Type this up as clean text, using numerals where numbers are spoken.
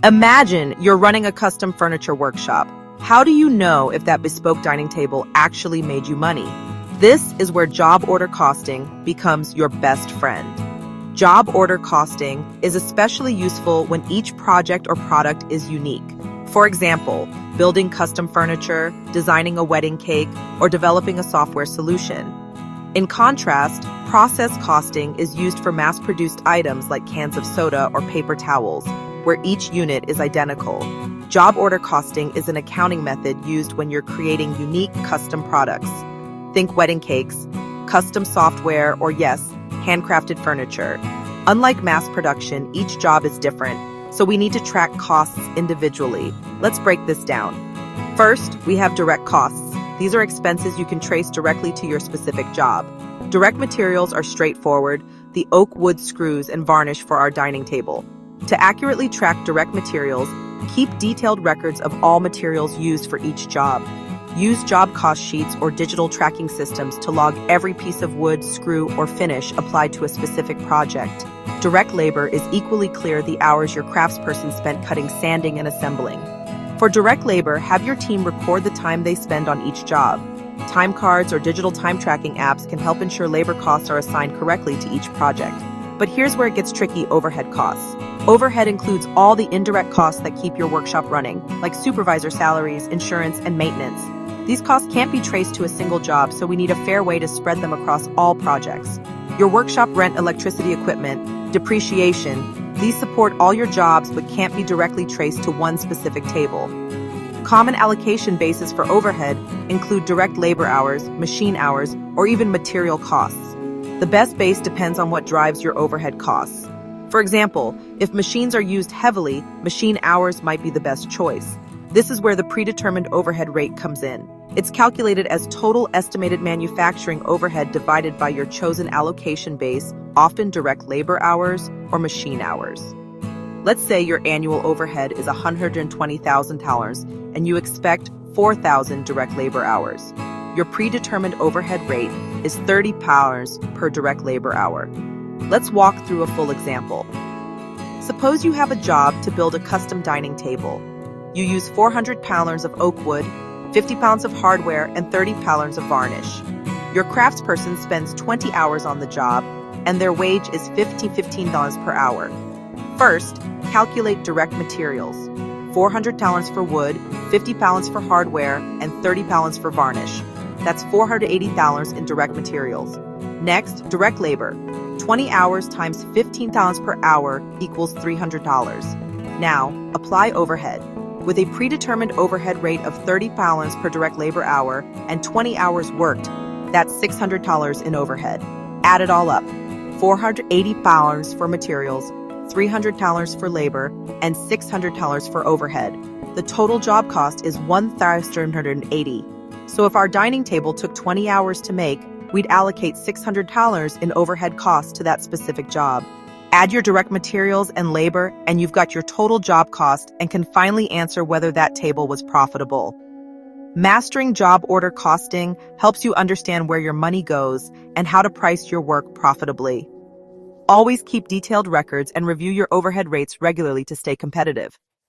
Imagine you're running a custom furniture workshop. How do you know if that bespoke dining table actually made you money? This is where job order costing becomes your best friend. Job order costing is especially useful when each project or product is unique. For example, building custom furniture, designing a wedding cake, or developing a software solution. In contrast, process costing is used for mass-produced items like cans of soda or paper towels, where each unit is identical. Job order costing is an accounting method used when you're creating unique custom products. Think wedding cakes, custom software, or yes, handcrafted furniture. Unlike mass production, each job is different, so we need to track costs individually. Let's break this down. First, we have direct costs. These are expenses you can trace directly to your specific job. Direct materials are straightforward, the oak wood screws and varnish for our dining table. To accurately track direct materials, keep detailed records of all materials used for each job. Use job cost sheets or digital tracking systems to log every piece of wood, screw, or finish applied to a specific project. Direct labor is equally clear the hours your craftsperson spent cutting, sanding, and assembling. For direct labor, have your team record the time they spend on each job. Time cards or digital time tracking apps can help ensure labor costs are assigned correctly to each project. But here's where it gets tricky: overhead costs. Overhead includes all the indirect costs that keep your workshop running, like supervisor salaries, insurance, and maintenance. These costs can't be traced to a single job, so we need a fair way to spread them across all projects. Your workshop rent, electricity, equipment, depreciation, these support all your jobs but can't be directly traced to one specific table. Common allocation bases for overhead include direct labor hours, machine hours, or even material costs. The best base depends on what drives your overhead costs. For example, if machines are used heavily, machine hours might be the best choice. This is where the predetermined overhead rate comes in. It's calculated as total estimated manufacturing overhead divided by your chosen allocation base, often direct labor hours or machine hours. Let's say your annual overhead is $120,000 and you expect 4,000 direct labor hours. Your predetermined overhead rate is $30 per direct labor hour. Let's walk through a full example. Suppose you have a job to build a custom dining table. You use 400 pounds of oak wood, 50 pounds of hardware, and 30 pounds of varnish. Your craftsperson spends 20 hours on the job, and their wage is $15 per hour. First, calculate direct materials. 400 pounds for wood, 50 pounds for hardware, and 30 pounds for varnish. That's $480 in direct materials. Next, direct labor. 20 hours times $15 per hour equals $300. Now, apply overhead. With a predetermined overhead rate of 30 pounds per direct labor hour and 20 hours worked, that's $600 in overhead. Add it all up. 480 pounds for materials, $300 for labor, and $600 for overhead. The total job cost is $1,380. So if our dining table took 20 hours to make, we'd allocate $600 in overhead costs to that specific job. Add your direct materials and labor, and you've got your total job cost and can finally answer whether that table was profitable. Mastering job order costing helps you understand where your money goes and how to price your work profitably. Always keep detailed records and review your overhead rates regularly to stay competitive.